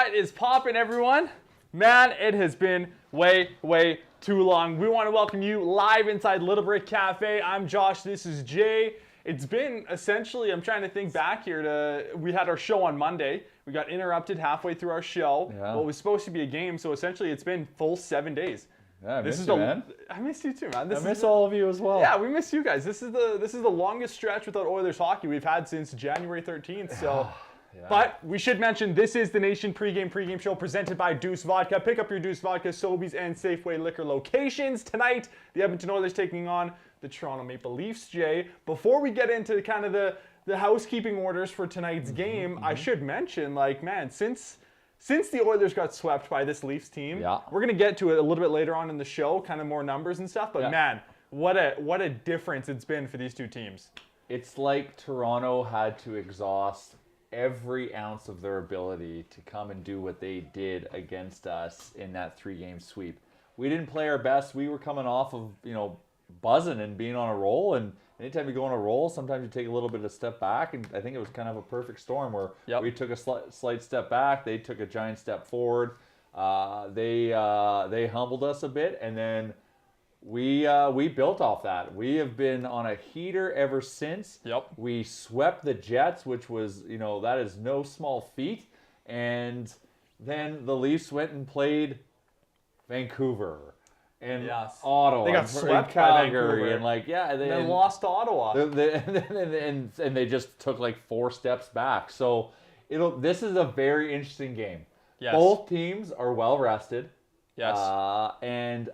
What is poppin', everyone? Man, it has been way too long. We want to welcome you live inside Little Brick Cafe. I'm Josh, this is Jay. It's been essentially, I'm trying to think back here we had our show on Monday. We got interrupted halfway through our show. Yeah. What was supposed to be a game, so essentially it's been full 7 days. Yeah, I missed you, man. I missed you too, man. I miss all of you as well. Yeah, we miss you guys. This is the longest stretch without Oilers hockey we've had since January 13th. So. Yeah. But we should mention this is the Nation pregame show presented by Deuce Vodka. Pick up your Deuce Vodka, Sobeys, and Safeway liquor locations. Tonight, the Edmonton Oilers taking on the Toronto Maple Leafs, Jay. Before we get into kind of the housekeeping orders for tonight's game, I should mention, like, man, since the Oilers got swept by this Leafs team, we're going to get to it a little bit later on in the show, kind of more numbers and stuff. But, man, what a difference it's been for these two teams. It's like Toronto had to exhaust every ounce of their ability to come and do what they did against us in that 3-game sweep. We didn't play our best. We were coming off of, buzzing and being on a roll. And anytime you go on a roll, sometimes you take a little bit of a step back. And I think it was kind of a perfect storm where we took a slight step back. They took a giant step forward. They humbled us a bit. And then we built off that. We have been on a heater ever since. We swept the Jets, which was, that is no small feat. And then the Leafs went and played Vancouver and Ottawa. They got swept by Vancouver. And and then lost to Ottawa. And they just took like 4 steps back. So this is a very interesting game. Yes. Both teams are well rested. Yes. And,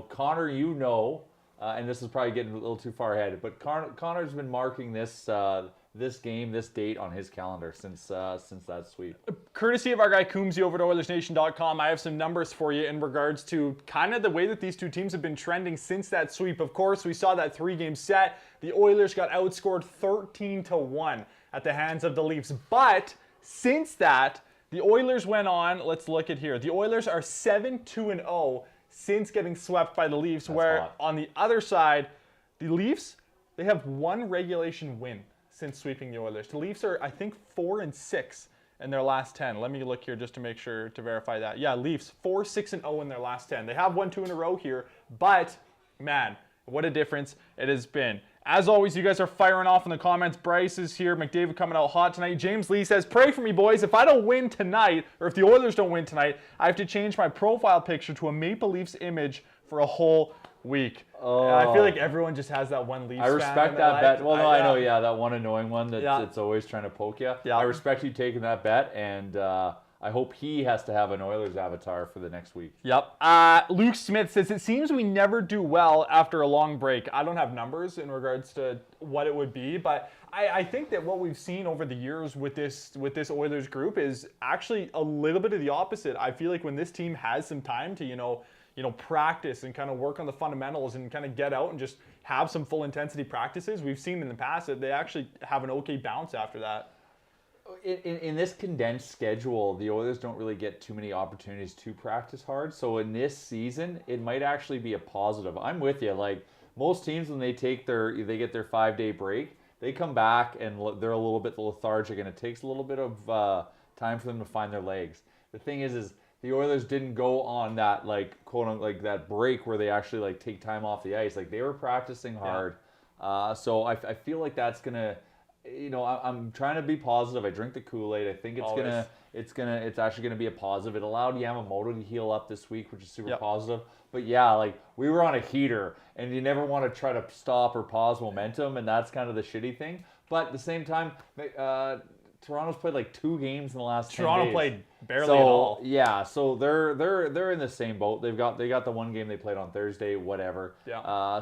Connor, and this is probably getting a little too far ahead, but Connor's been marking this game, this date on his calendar since that sweep. Courtesy of our guy Coombsy over at Oilersnation.com, I have some numbers for you in regards to kind of the way that these two teams have been trending since that sweep. Of course, we saw that 3-game set. The Oilers got outscored 13-1 at the hands of the Leafs. But since that, the Oilers went on, let's look at here. The Oilers are 7-2-0 since getting swept by the Leafs, on the other side, the Leafs, they have 1 regulation win since sweeping the Oilers. The Leafs are, I think, 4-6 in their last 10. Let me look here just to make sure to verify that. Yeah, Leafs, 4-6-0 in their last 10. They have won 2 in a row here, but, man, what a difference it has been. As always, you guys are firing off in the comments. Bryce is here. McDavid coming out hot tonight. James Lee says, pray for me, boys. If I don't win tonight, or if the Oilers don't win tonight, I have to change my profile picture to a Maple Leafs image for a whole week. Oh. I feel like everyone just has that one Leafs fan. I respect that bet. Well, no, I know, that one annoying one that's always trying to poke you. Yeah. I respect you taking that bet, and I hope he has to have an Oilers avatar for the next week. Yep. Luke Smith says, it seems we never do well after a long break. I don't have numbers in regards to what it would be, but I think that what we've seen over the years with this Oilers group is actually a little bit of the opposite. I feel like when this team has some time to, practice and kind of work on the fundamentals and kind of get out and just have some full intensity practices, we've seen in the past that they actually have an okay bounce after that. In this condensed schedule, the Oilers don't really get too many opportunities to practice hard. So in this season, it might actually be a positive. I'm with you. Like most teams, when they get their 5-day break, they come back and they're a little bit lethargic, and it takes a little bit of time for them to find their legs. The thing is the Oilers didn't go on that quote unquote that break where they actually take time off the ice. Like they were practicing hard. So I feel like that's gonna. I'm trying to be positive. I drink the Kool-Aid. I think it's actually gonna be a positive. It allowed Yamamoto to heal up this week, which is super positive. But we were on a heater, and you never want to try to stop or pause momentum, and that's kind of the shitty thing. But at the same time, Toronto's played 2 games in the last 10 days. Toronto played barely at all. Yeah, so they're in the same boat. They got the one game they played on Thursday, whatever. Yeah.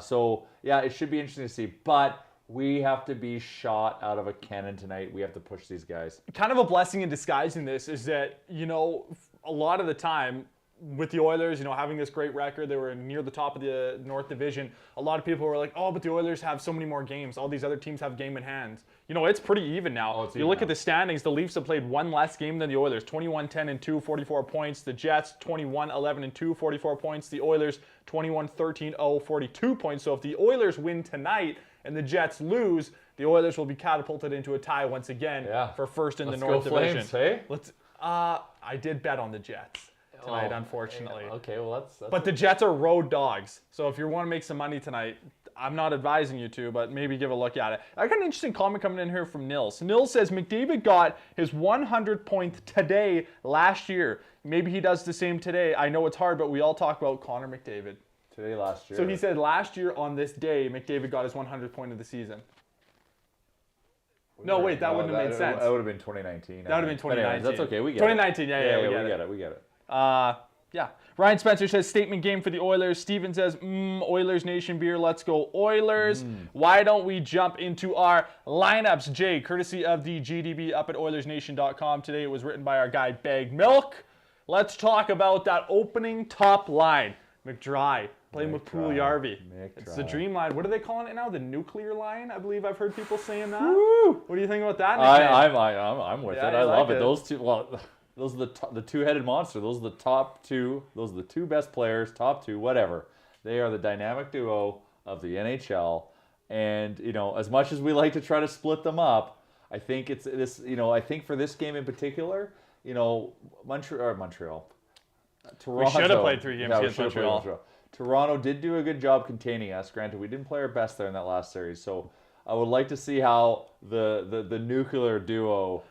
It should be interesting to see, but. We have to be shot out of a cannon tonight. We have to push these guys. Kind of a blessing in disguise in this is that, a lot of the time with the Oilers, having this great record, they were near the top of the North Division. A lot of people were like, oh, but the Oilers have so many more games. All these other teams have game in hand. It's pretty even now. You look at the standings, the Leafs have played 1 less game than the Oilers. 21-10-2, 44 points. The Jets, 21-11-2, 44 points. The Oilers, 21-13-0, 42 points. So if the Oilers win tonight and the Jets lose, the Oilers will be catapulted into a tie once again for first in the North Division. Flames, hey? I did bet on the Jets tonight, unfortunately. Okay, well that's But the Jets are road dogs. So if you want to make some money tonight, I'm not advising you to, but maybe give a look at it. I got an interesting comment coming in here from Nils. Nils says McDavid got his 100th point today last year. Maybe he does the same today. I know it's hard, but we all talk about Connor McDavid. today last year. So he said last year on this day, McDavid got his 100th point of the season. No, wait, that wouldn't have made sense. That would have been 2019. That would have been 2019. Anyways, that's okay. We get 2019, it. We get it. Yeah. Ryan Spencer says statement game for the Oilers. Steven says, Oilers Nation beer. Let's go Oilers. Why don't we jump into our lineups, Jay, courtesy of the GDB up at Oilersnation.com. Today it was written by our guy Bag Milk. Let's talk about that opening top line. McDry playing with Puljujärvi. It's the dream line. What are they calling it now? The nuclear line? I believe I've heard people saying that. Woo! What do you think about that nickname? I'm with it. I love it. Those two. Well, those are the two-headed monster. Those are the top two. Those are the two best players. Top two, whatever. They are the dynamic duo of the NHL. And as much as we like to try to split them up, I think it's this. I think for this game in particular, Montreal. Toronto. We should have played 3 games against Montreal. Toronto did do a good job containing us. Granted, we didn't play our best there in that last series. So I would like to see how the nuclear duo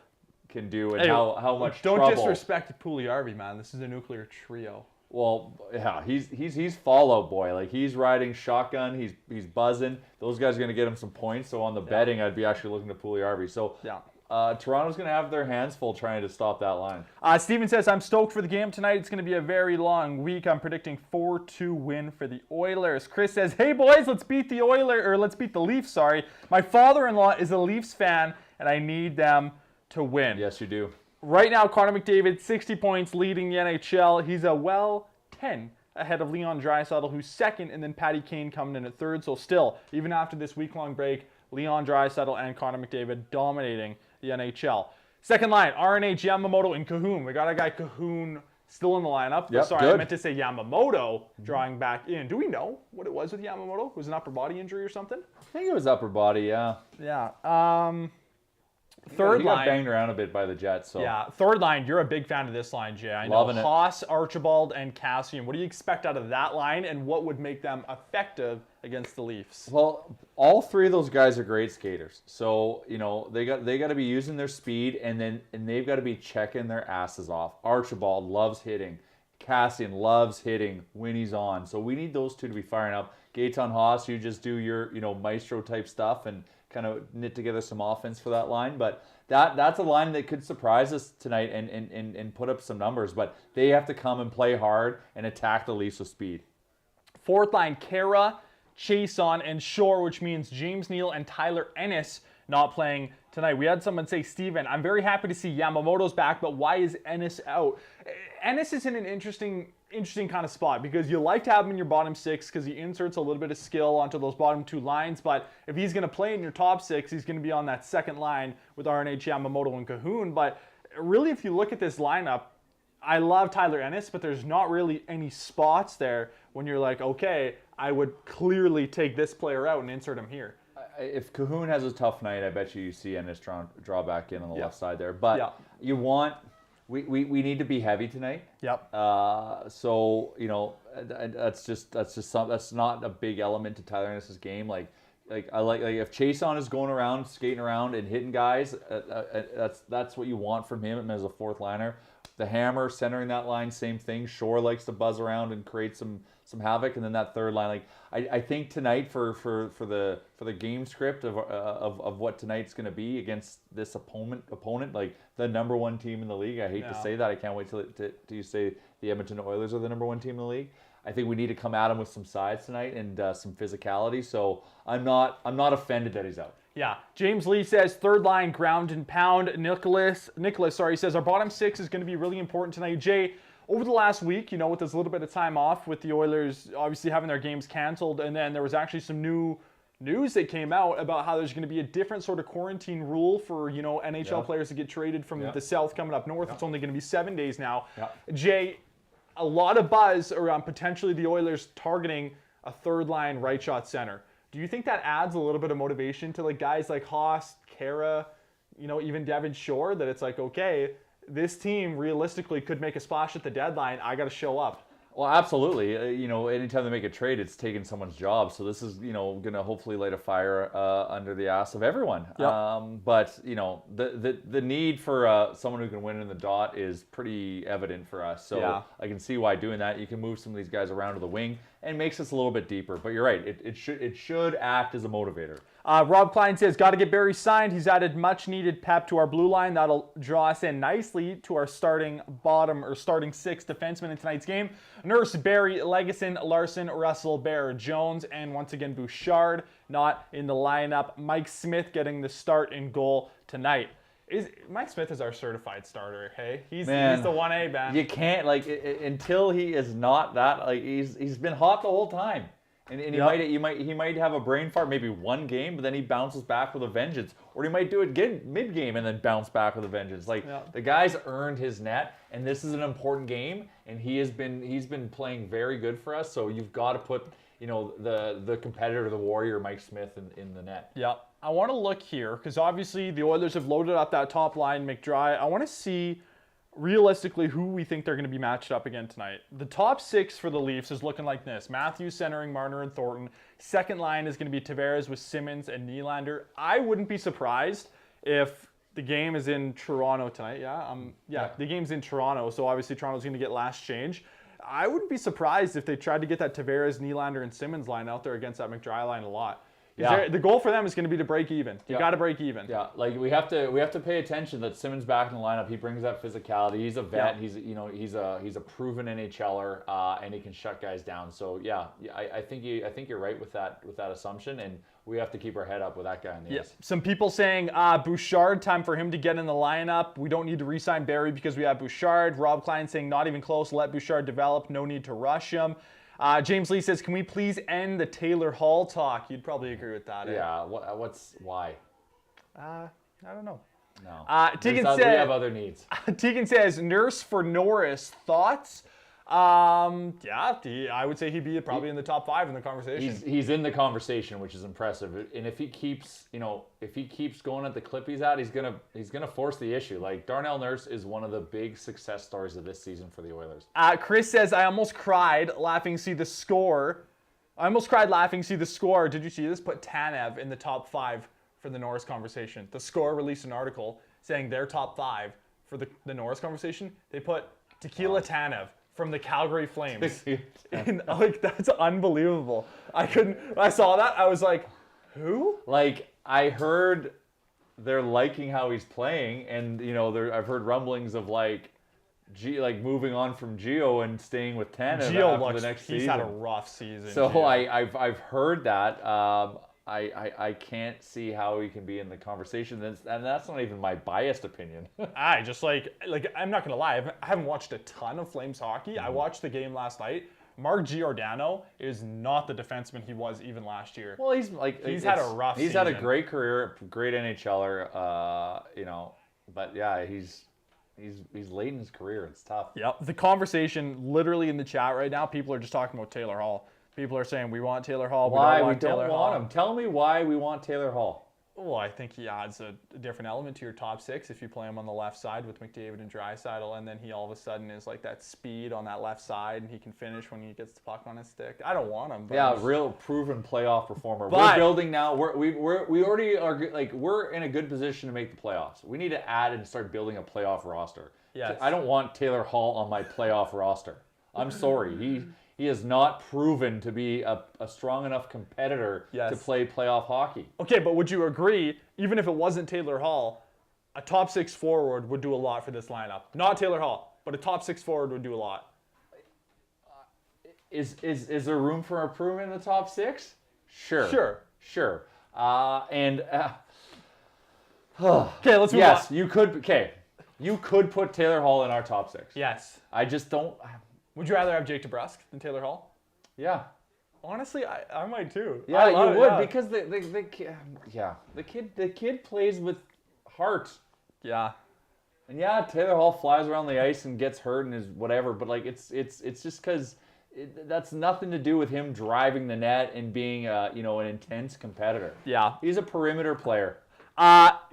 can do and how much don't trouble. disrespect Puljujärvi, man. This is a nuclear trio. Well, yeah, he's follow boy. Like he's riding shotgun. He's buzzing. Those guys are gonna get him some points. So on the betting, I'd be actually looking to Puljujärvi. So yeah. Toronto's going to have their hands full trying to stop that line. Steven says, I'm stoked for the game tonight. It's going to be a very long week. I'm predicting 4-2 win for the Oilers. Chris says, hey, boys, let's beat the Leafs, sorry. My father-in-law is a Leafs fan, and I need them to win. Yes, you do. Right now, Connor McDavid, 60 points, leading the NHL. He's 10 ahead of Leon Draisaitl, who's second, and then Patty Kane coming in at third. So still, even after this week-long break, Leon Draisaitl and Connor McDavid dominating the NHL. Second line, RNH, Yamamoto, and Cahoon. We got our guy Cahoon still in the lineup. Yep, Sorry, good. I meant to say Yamamoto drawing back in. Do we know what it was with Yamamoto? Was it an upper body injury or something? I think it was upper body, yeah. Yeah. Third line. He got banged around a bit by the Jets. So. Yeah, third line. You're a big fan of this line, Jay. I know. Loving it. Haas, Archibald, and Cassian. What do you expect out of that line, and what would make them effective against the Leafs? Well, all three of those guys are great skaters. So they got to be using their speed, and they've got to be checking their asses off. Archibald loves hitting. Cassian loves hitting when he's on. So we need those two to be firing up. Gaetan Haas, you just do your maestro type stuff and kind of knit together some offense for that line. But that's a line that could surprise us tonight and put up some numbers. But they have to come and play hard and attack the Leafs with speed. Fourth line, Kara, Chason, and Shore, which means James Neal and Tyler Ennis not playing tonight. We had someone say, Steven, I'm very happy to see Yamamoto's back, but why is Ennis out? Ennis is in an interesting kind of spot because you like to have him in your bottom six because he inserts a little bit of skill onto those bottom two lines, but if he's going to play in your top six, he's going to be on that second line with RNH, Yamamoto, and Cahoon. But really, if you look at this lineup, I love Tyler Ennis, but there's not really any spots there when you're like, okay, I would clearly take this player out and insert him here. If Cahoon has a tough night, I bet you see Ennis draw back in on the left side there. But you want... We need to be heavy tonight. Yep. So that's not a big element to Tyler Ennis' game. Like if Chason is going around, skating around, and hitting guys, that's what you want from him as a fourth liner. The Hammer centering that line, same thing. Shore likes to buzz around and create some havoc, and then that third line. I think tonight for the game script of what tonight's going to be against this opponent, like the number one team in the league. I hate to say that. I can't wait till you say the Edmonton Oilers are the number one team in the league. I think we need to come at him with some size tonight and some physicality. So I'm not offended that he's out. Yeah, James Lee says third line ground and pound. Nicholas, says our bottom six is going to be really important tonight. Jay, over the last week, with this little bit of time off with the Oilers obviously having their games canceled, and then there was actually some new news that came out about how there's going to be a different sort of quarantine rule for NHL players to get traded from the South coming up north. It's only going to be 7 days now. Jay, a lot of buzz around potentially the Oilers targeting a third line right shot center. Do you think that adds a little bit of motivation to guys like Haas, Kara, even Devin Shore, that it's like, okay, this team realistically could make a splash at the deadline. I got to show up. Well, absolutely. Anytime they make a trade, it's taking someone's job. So this is, going to hopefully light a fire under the ass of everyone. Yep. But the need for someone who can win in the dot is pretty evident for us. So Yeah. I can see why doing that. You can move some of these guys around to the wing and makes us a little bit deeper. But you're right. It should act as a motivator. Rob Klein says, got to get Barry signed. He's added much needed pep to our blue line. That'll draw us in nicely to our starting six defensemen in tonight's game. Nurse, Barry, Legason, Larson, Russell, Bear, Jones, and once again Bouchard not in the lineup. Mike Smith getting the start in goal tonight. Mike Smith is our certified starter, hey? He's the 1A, man. You can't, until he is not that, he's been hot the whole time. And he might have a brain fart maybe one game, but then he bounces back with a vengeance. Or he might do it again mid-game and then bounce back with a vengeance. The guy's earned his net, and this is an important game, and he's been playing very good for us. So you've got to put the competitor, the warrior, Mike Smith in the net. Yeah, I want to look here because obviously the Oilers have loaded up that top line, McDry. I want to see realistically who we think they're going to be matched up again tonight. The top six for the Leafs is looking like this. Matthews centering Marner and Thornton. Second line is going to be Tavares with Simmons and Nylander. I wouldn't be surprised if the game is in Toronto tonight. The game's in Toronto, so obviously Toronto's going to get last change. I wouldn't be surprised if they tried to get that Tavares, Nylander, and Simmons line out there against that McDry line a lot. Yeah. The goal for them is going to be to break even. You got to break even. Yeah, we have to pay attention that Simmons back in the lineup. He brings that physicality. He's a vet. Yeah. He's a proven NHLer, and he can shut guys down. So I think you're right with that assumption, and we have to keep our head up with that guy in the ice. Some people saying Bouchard, time for him to get in the lineup. We don't need to re-sign Barry because we have Bouchard. Rob Klein saying not even close. Let Bouchard develop. No need to rush him. James Lee says, can we please end the Taylor Hall talk? You'd probably agree with that. Yeah, why? I don't know. No. Tegan says, we have other needs. Tegan says, Nurse for Norris, thoughts? I would say he'd be probably in the top 5 in the conversation. He's in the conversation, which is impressive. And if he keeps going at the clip he's at, he's gonna force the issue. Like Darnell Nurse is one of the big success stories of this season for the Oilers. Chris says, I almost cried laughing see the score. Did you see this? Put Tanev in the top 5 for the Norris conversation. The Score released an article saying their top 5 for the Norris conversation. They put Tequila Tanev from the Calgary Flames. That's unbelievable. I saw that, I was like, who? I heard they're liking how he's playing, and I've heard rumblings of moving on from Gio and staying with Tanev after the next season. He's had a rough season. So I've heard that. I can't see how he can be in the conversation, and that's not even my biased opinion. I'm not gonna lie, I haven't watched a ton of Flames hockey. I watched the game last night. Mark Giordano is not the defenseman he was even last year. Well, he's had a rough season. He's had a great career, great NHLer, but yeah, he's late in his career. It's tough. Yep. The conversation literally in the chat right now, people are just talking about Taylor Hall. People are saying we want Taylor Hall. Why we don't want him? Tell me why we want Taylor Hall. Well, I think he adds a different element to your top 6 if you play him on the left side with McDavid and Draisaitl, and then he all of a sudden is like that speed on that left side, and he can finish when he gets the puck on his stick. I don't want him. But real proven playoff performer. We're building now. We already are we're in a good position to make the playoffs. We need to add and start building a playoff roster. Yes. I don't want Taylor Hall on my playoff roster. I'm sorry. He has not proven to be a strong enough competitor to play playoff hockey. Okay, but would you agree, even if it wasn't Taylor Hall, a top 6 forward would do a lot for this lineup? Not Taylor Hall, but a top 6 forward would do a lot. Is there room for improvement in the top 6? Sure. Okay, let's move on. Yes, you could. Okay, you could put Taylor Hall in our top 6. Yes. I just don't. Would you rather have Jake DeBrusk than Taylor Hall? Yeah. Honestly, I might too. Yeah, you would because the kid plays with heart. Yeah. And Taylor Hall flies around the ice and gets hurt and is whatever, but it's just because that's nothing to do with him driving the net and being an intense competitor. Yeah. He's a perimeter player.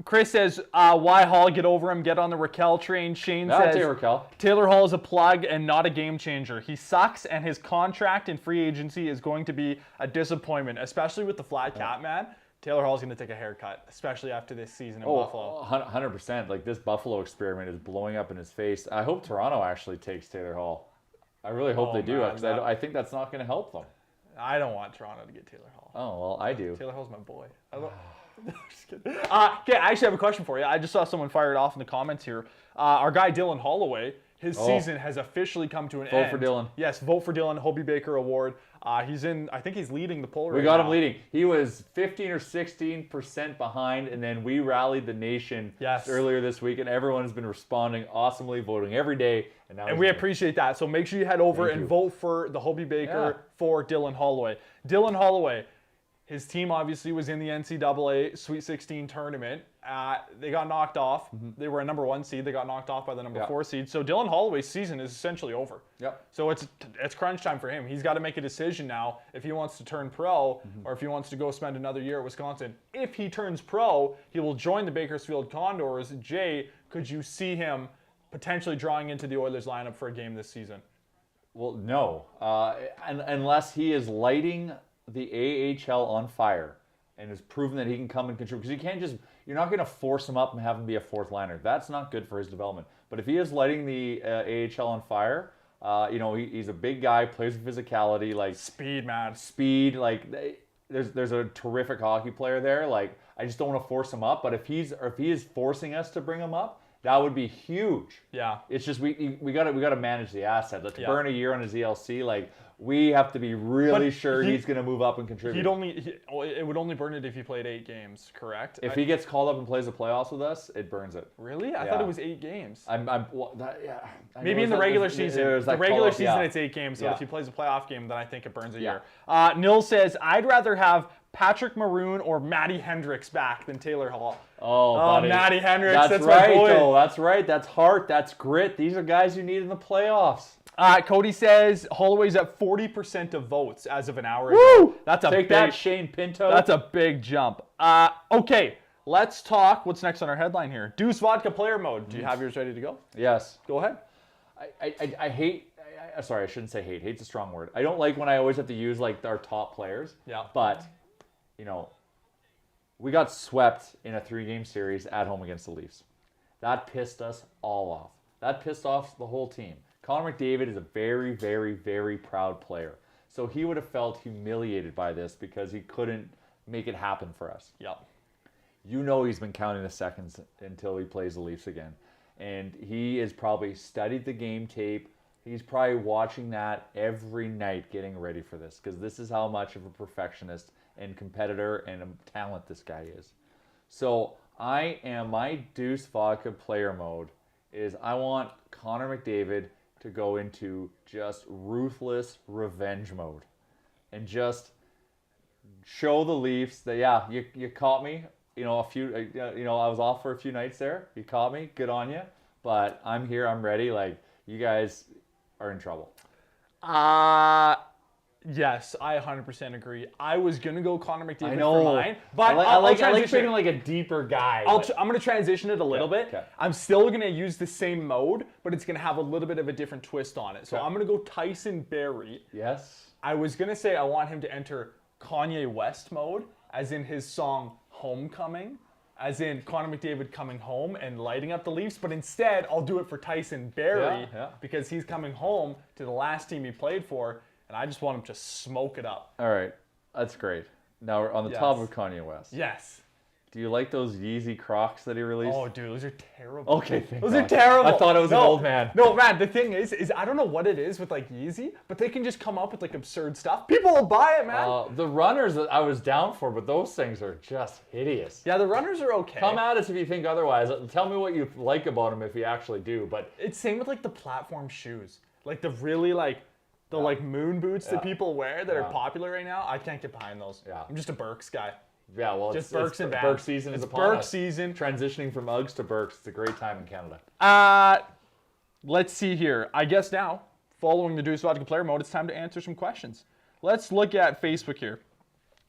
Chris says, why Hall? Get over him. Get on the Raquel train. Shane says, Raquel. Taylor Hall is a plug and not a game changer. He sucks, and his contract in free agency is going to be a disappointment, especially with the flat cap, man. Taylor Hall's going to take a haircut, especially after this season in Buffalo. 100%. Like, this Buffalo experiment is blowing up in his face. I hope Toronto actually takes Taylor Hall. I really hope they do, because I think that's not going to help them. I don't want Toronto to get Taylor Hall. Oh, well, I do. Taylor Hall's my boy. Just kidding. Okay, I actually have a question for you. I just saw someone fire it off in the comments here. Our guy Dylan Holloway, his season has officially come to an end. Vote for Dylan. Yes, vote for Dylan. Hobie Baker Award. I think he's leading the poll right now. We got him leading. He was 15 or 16% behind, and then we rallied the nation earlier this week, and everyone has been responding awesomely, voting every day. And we appreciate that. So make sure you head over and vote for the Hobie Baker for Dylan Holloway. Dylan Holloway, his team obviously was in the NCAA Sweet 16 tournament. They got knocked off. They were a number 1 seed. They got knocked off by the number 4 seed. So Dylan Holloway's season is essentially over. Yep. So it's crunch time for him. He's got to make a decision now if he wants to turn pro or if he wants to go spend another year at Wisconsin. If he turns pro, he will join the Bakersfield Condors. Jay, could you see him potentially drawing into the Oilers lineup for a game this season? Well, no. Unless he is lighting the AHL on fire and has proven that he can come and contribute. Because you can't just, you're not going to force him up and have him be a fourth liner. That's not good for his development. But if he is lighting the AHL on fire, he's a big guy, plays with physicality, like speed, man. Speed, like there's a terrific hockey player there. Like, I just don't want to force him up. But if he is forcing us to bring him up, that would be huge. Yeah. It's just we gotta manage the asset. Like, to burn a year on his ELC, like, we have to be really sure he's going to move up and contribute. It would only burn it if he played 8 games, correct? If he gets called up and plays the playoffs with us, it burns it. Really? I thought it was 8 games. Maybe in the regular season. The regular season, it's 8 games. So if he plays a playoff game, then I think it burns a year. Nils says, I'd rather have Patrick Maroon or Matty Hendricks back than Taylor Hall. Oh, buddy. Matty Hendricks. That's right, though. That's right. That's heart. That's grit. These are guys you need in the playoffs. Cody says Holloway's at 40% of votes as of an hour ago. That's a Take that, Shane Pinto. That's a big jump. Okay, let's talk. What's next on our headline here? Deuce Vodka player mode. Do you have yours ready to go? Yes. Go ahead. I hate. Sorry, I shouldn't say hate. Hate's a strong word. I don't like when I always have to use like our top players. Yeah. But, we got swept in a 3-game series at home against the Leafs. That pissed us all off. That pissed off the whole team. Connor McDavid is a very, very, very proud player. So he would have felt humiliated by this because he couldn't make it happen for us. Yep. He's been counting the seconds until he plays the Leafs again. And he has probably studied the game tape. He's probably watching that every night getting ready for this, because this is how much of a perfectionist and competitor and a talent this guy is. So my Deuce Vodka player mode is I want Connor McDavid to go into just ruthless revenge mode and just show the Leafs that, you caught me, I was off for a few nights there. You caught me, good on you, but I'm here, I'm ready. Like, you guys are in trouble. Yes, I 100% agree. I was going to go Connor McDavid I know. for mine, but I like picking like a deeper guy. I'm going to transition it a little bit. Okay. I'm still going to use the same mode, but it's going to have a little bit of a different twist on it. So I'm going to go Tyson Barrie. Yes. I was going to say I want him to enter Kanye West mode, as in his song Homecoming, as in Connor McDavid coming home and lighting up the Leafs, but instead I'll do it for Tyson Barrie because he's coming home to the last team he played for, and I just want him to smoke it up. All right. That's great. Now we're on the top of Kanye West. Yes. Do you like those Yeezy Crocs that he released? Oh, dude, those are terrible. Okay, thank Those God. are terrible. I thought it was an old man. No, man, the thing is I don't know what it is with like Yeezy, but they can just come up with like absurd stuff. People will buy it, man. The runners that I was down for, but those things are just hideous. Yeah, the runners are okay. Come at us if you think otherwise. Tell me what you like about them if you actually do. But it's same with like the platform shoes. Like the really like like moon boots that people wear that are popular right now. I can't get behind those. Yeah. I'm just a Birks guy. Yeah, well, just Birks and Vans. Burke season is upon Burke us. season. Transitioning from Uggs to Birks. It's a great time in Canada. Let's see here. I guess now, following the Deuce Vodka player mode, it's time to answer some questions. Let's look at Facebook here.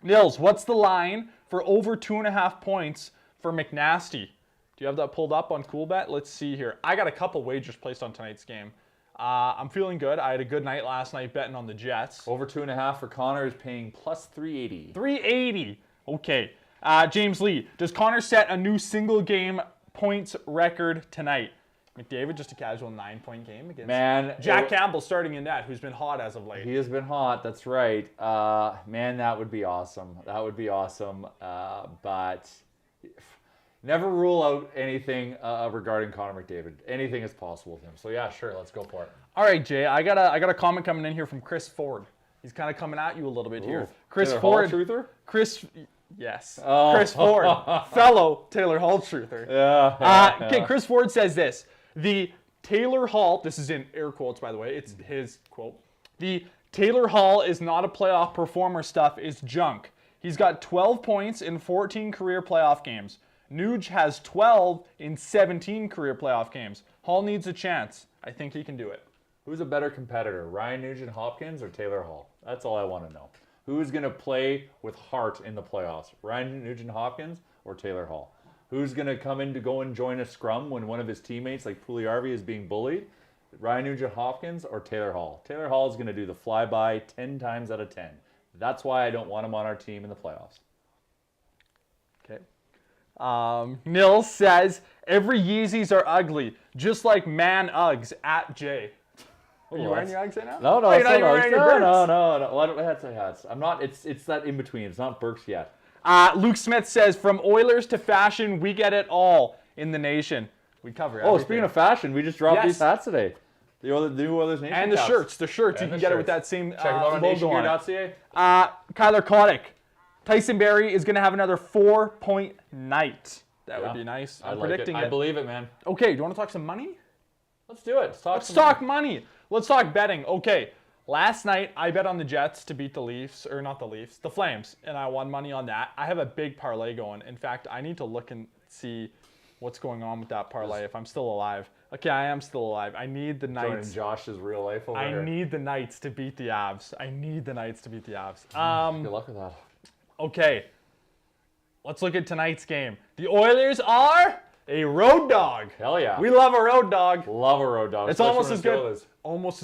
Nils, what's the line for over 2.5 points for McNasty. Do you have that pulled up on CoolBet? Let's see here. I got a couple wagers placed on tonight's game. I'm feeling good. I had a good night last night betting on the Jets. Over 2.5 for Connor is paying plus 380. 380. Okay. James Lee, does Connor set a new single game points record tonight? McDavid, just a casual 9-point game against Jack Campbell starting in net, who's been hot as of late. He has been hot, that's right. Man, that would be awesome. That would be awesome. But never rule out anything regarding Connor McDavid. Anything is possible with him. So yeah, sure, let's go for it. All right, Jay, I got a comment coming in here from Chris Ford. He's kind of coming at you a little bit here. Chris Taylor Ford, Hall truther? Yes. Chris Ford, fellow Taylor Hall truther. Yeah. Okay, Chris Ford says this. The Taylor Hall, this is in air quotes, by the way. It's his quote. The Taylor Hall is not a playoff performer stuff is junk. He's got 12 points in 14 career playoff games. Nuge has 12 in 17 career playoff games. Hall needs a chance. I think he can do it. Who's a better competitor, Ryan Nugent-Hopkins or Taylor Hall? That's all I want to know. Who's going to play with heart in the playoffs, Ryan Nugent-Hopkins or Taylor Hall? Who's going to come in to go and join a scrum when one of his teammates, like Puljujärvi, is being bullied? Ryan Nugent-Hopkins or Taylor Hall? Taylor Hall is going to do the flyby 10 times out of 10. That's why I don't want him on our team in the playoffs. Okay. Nils says, every Yeezys are ugly, just like man Uggs at Jay. Are you wearing your Uggs right now? No, you're not even wearing your Birks. No. Well, I'm not. It's that in between. It's not Birks yet. Luke Smith says, from Oilers to fashion, we get it all in the nation. We cover everything. Oh, speaking of fashion, we just dropped these hats today. The new Oilersnation and the caps. shirts. The shirts. You can get it with that same Check them out on logo on it. nationgear.ca. Kyler Kotick. Tyson Barrie is going to have another 4-point night. That would be nice. I'm predicting it. I believe it, man. Okay, do you want to talk some money? Let's do it. Let's talk money. Let's talk betting. Okay, last night I bet on the Jets to beat the Leafs, or not the Leafs, the Flames, and I won money on that. I have a big parlay going. In fact, I need to look and see what's going on with that parlay if I'm still alive. Okay, I am still alive. I need the Knights. Joining Josh's real life over here. I need the Knights to beat the Avs. Good luck with that. Okay, let's look at tonight's game. The Oilers are a road dog. Hell yeah. We love a road dog. Love a road dog. It's almost as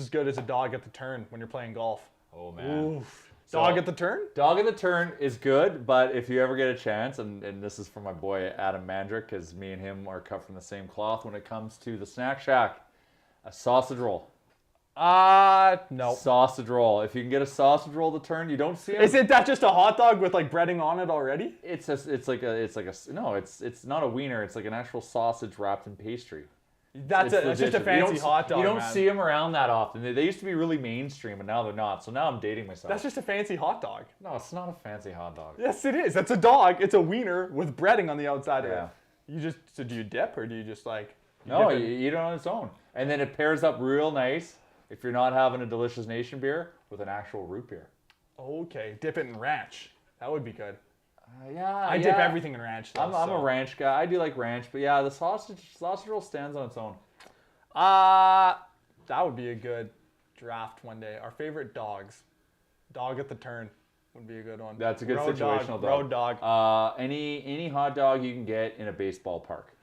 good as a dog at the turn when you're playing golf. Oh, man. Oof. Dog at the turn? Dog at the turn is good, but if you ever get a chance, and this is for my boy Adam Mandrick, because me and him are cut from the same cloth when it comes to the Snack Shack, a sausage roll. No. Sausage roll. If you can get a sausage roll to turn, you don't see it. Isn't that just a hot dog with like breading on it already? It's not a wiener. It's like an actual sausage wrapped in pastry. That's just a fancy hot dog. You don't see them around that often. They used to be really mainstream, and now they're not. So now I'm dating myself. That's just a fancy hot dog. No, it's not a fancy hot dog. Yes, it is. That's a dog. It's a wiener with breading on the outside of it. Yeah. So do you dip or do you just like? No, you eat it on its own, and then it pairs up real nice. If you're not having a Delicious Nation beer, with an actual root beer. Okay, dip it in ranch. That would be good. I dip everything in ranch. Though, I'm a ranch guy. I do like ranch, but yeah, the sausage roll stands on its own. That would be a good draft one day. Our favorite dogs. Dog at the turn would be a good one. That's a good situational dog. Road dog. Any hot dog you can get in a baseball park.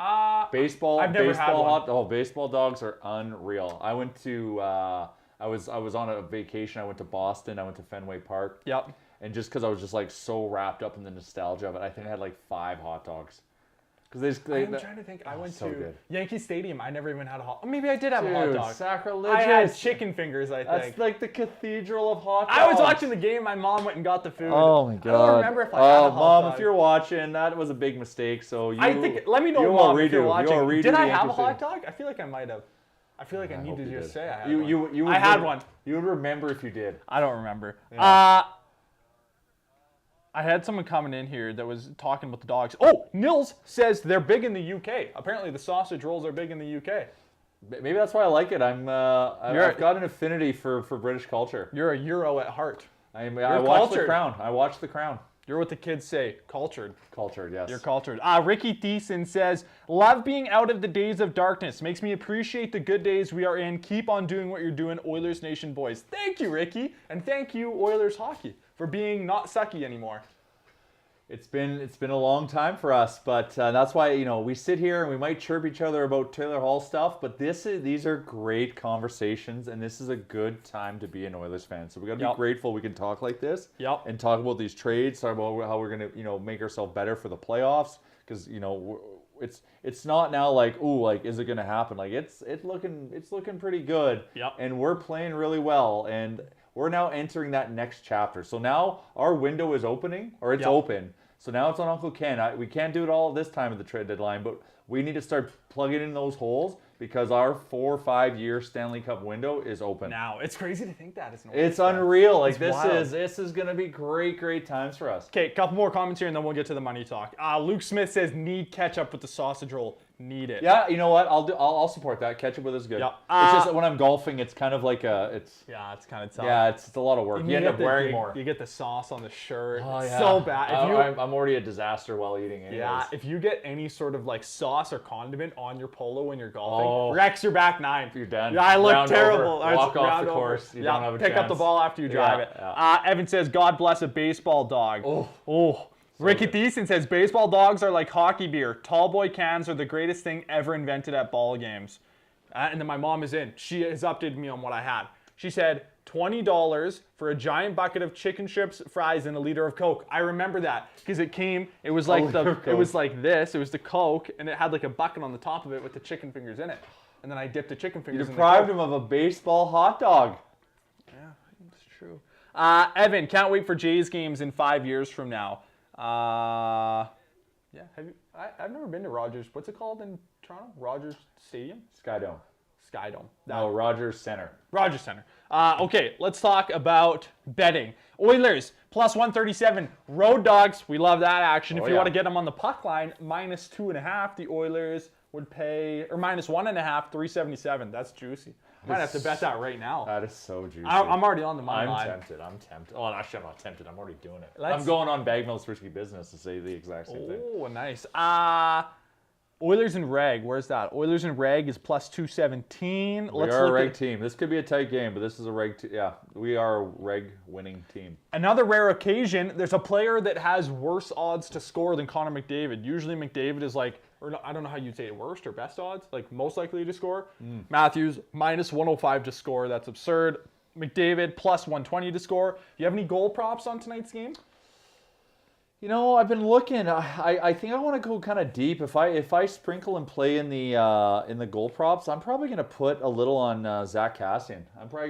I've never had one. Baseball dogs are unreal. I went to I was on a vacation. I went to Boston. I went to Fenway Park. Yep. And just because I was just like so wrapped up in the nostalgia of it, I think I had like 5 hot dogs. I'm trying to think. I went to Yankee Stadium. I never even had a hot. Maybe I did have a hot dog. Sacrilegious. I had chicken fingers. I think that's like the cathedral of hot dogs. I was watching the game. My mom went and got the food. Oh my god! I don't remember if I had a hot Mom, dog. if you're watching, that was a big mistake. So let me know, Mom, if you're watching. Did I have a hot dog? I feel like I might have. I feel like I need to just say I had one. I had one. You would remember if you did. I don't remember. Yeah. I had someone coming in here that was talking about the dogs. Oh, Nils says they're big in the UK. Apparently the sausage rolls are big in the UK. Maybe that's why I like it. I've got an affinity for British culture. You're a Euro at heart. I watch The Crown. I watch The Crown. You're what the kids say, cultured. Cultured, yes. You're cultured. Ricky Thiessen says, love being out of the days of darkness. Makes me appreciate the good days we are in. Keep on doing what you're doing, Oilers Nation boys. Thank you, Ricky. And thank you, Oilers Hockey, for being not sucky anymore. It's been a long time for us, but that's why we sit here and we might chirp each other about Taylor Hall stuff. But these are great conversations, and this is a good time to be an Oilers fan. So we got to be grateful we can talk like this, and talk about these trades, talk about how we're gonna make ourselves better for the playoffs, because it's not now like is it gonna happen? Like it's looking pretty good, and we're playing really well, and we're now entering that next chapter. So now our window is opening, or it's open. So now it's on Uncle Ken. We can't do it all this time of the trade deadline, but we need to start plugging in those holes, because our 4 or 5 year Stanley Cup window is open. Now, it's crazy to think that. It's unreal. Like this is going to be great times for us. Okay, a couple more comments here, and then we'll get to the money talk. Luke Smith says, need ketchup with the sausage roll. Need it. Yeah, you know what? I'll support that. Ketchup with is good. Yeah. It's just that when I'm golfing, it's kind of like it's kind of tough. Yeah, it's a lot of work. You end up wearing more. You get the sauce on the shirt. Oh, It's yeah. so bad. I'm already a disaster while eating anyways. Yeah, if you get any sort of like sauce or condiment on your polo when you're golfing, Rex, you're back 9. You're done. Yeah, I look Round terrible. Over. Walk off the course. You don't have a pick up the ball after you drive it. Evan says, God bless a baseball dog. Oh. Ricky Thiessen says, baseball dogs are like hockey beer. Tall boy cans are the greatest thing ever invented at ball games. And then my mom is in. She has updated me on what I had. She said, $20 for a giant bucket of chicken strips, fries, and a liter of Coke. I remember that because it was like it was like this. It was the Coke, and it had like a bucket on the top of it with the chicken fingers in it. And then I dipped the chicken fingers in the Coke. You deprived him of a baseball hot dog. Yeah, it's true. Evan, can't wait for Jays games in 5 years from now. Yeah, I've never been to Rogers. What's it called in Toronto? Rogers Stadium? Skydome. No, Rogers Center. Rogers Center. Okay, let's talk about betting. Oilers, plus 137. Road Dogs, we love that action. If you want to get them on the puck line, minus 2.5, the Oilers would pay, or minus 1.5, 377. That's juicy. Might have to bet that right now. That is so juicy. I'm already on the money line. I'm tempted. Oh, actually, I'm not tempted. I'm already doing it. I'm going on Bagmel's Risky Business to say the exact same thing. Oh, nice. Oilers and Reg, where's that? Oilers and Reg is plus 217. We are a Reg team. This could be a tight game, but this is a Reg team. Yeah, we are a Reg winning team. Another rare occasion, there's a player that has worse odds to score than Connor McDavid. Usually McDavid is like, or I don't know how you'd say it, worst or best odds, like most likely to score. Matthews, minus 105 to score. That's absurd. McDavid, plus 120 to score. Do you have any goal props on tonight's game? I've been looking. I think I want to go kind of deep. If I sprinkle and play in the goal props, I'm probably going to put a little on Zach Kassian. I'm probably going